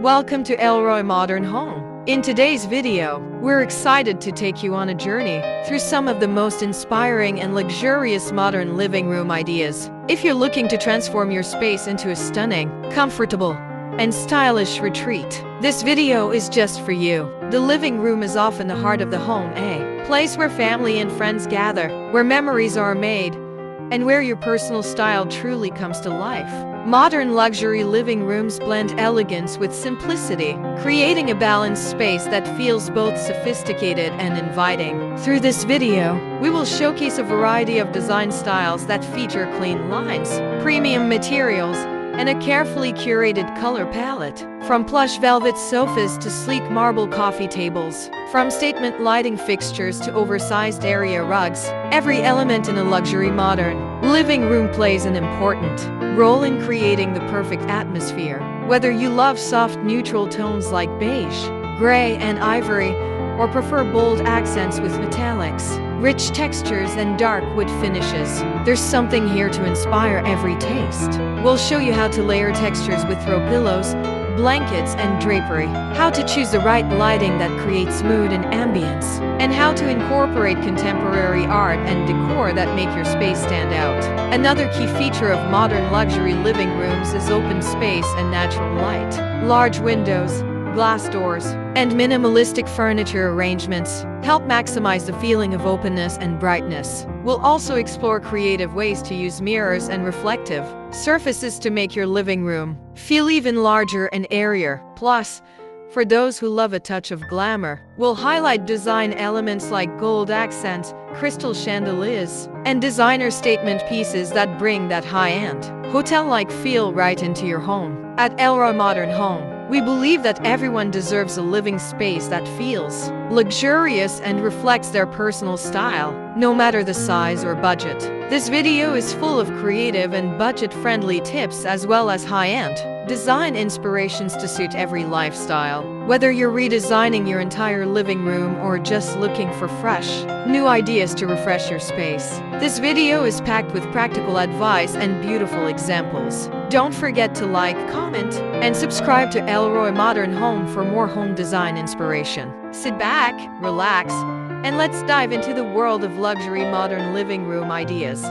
Welcome to Elroy Modern Home. In today's video, we're excited to take you on a journey through some of the most inspiring and luxurious modern living room ideas. If you're looking to transform your space into a stunning, comfortable, and stylish retreat, this video is just for you. The living room is often the heart of the home, a place where family and friends gather, where memories are made, and where your personal style truly comes to life. Modern luxury living rooms blend elegance with simplicity, creating a balanced space that feels both sophisticated and inviting. Through this video, we will showcase a variety of design styles that feature clean lines, premium materials, and a carefully curated color palette. From plush velvet sofas to sleek marble coffee tables, from statement lighting fixtures to oversized area rugs, every element in a luxury modern living room plays an important role in creating the perfect atmosphere. Whether you love soft neutral tones like beige, gray, and ivory, or prefer bold accents with metallics, rich textures, and dark wood finishes, there's something here to inspire every taste. We'll show you how to layer textures with throw pillows, blankets, and drapery, how to choose the right lighting that creates mood and ambience, and how to incorporate contemporary art and decor that make your space stand out. Another key feature of modern luxury living rooms is open space and natural light. Large windows, glass doors, and minimalistic furniture arrangements help maximize the feeling of openness and brightness. We'll also explore creative ways to use mirrors and reflective surfaces to make your living room feel even larger and airier. Plus, for those who love a touch of glamour, we'll highlight design elements like gold accents, crystal chandeliers, and designer statement pieces that bring that high-end, hotel-like feel right into your home. At Elroy Modern Home, we believe that everyone deserves a living space that feels luxurious and reflects their personal style, no matter the size or budget. This video is full of creative and budget-friendly tips as well as high-end design inspirations to suit every lifestyle. Whether you're redesigning your entire living room or just looking for fresh, new ideas to refresh your space, this video is packed with practical advice and beautiful examples. Don't forget to like, comment, and subscribe to Elroy Modern Home for more home design inspiration. Sit back, relax, and let's dive into the world of luxury modern living room ideas.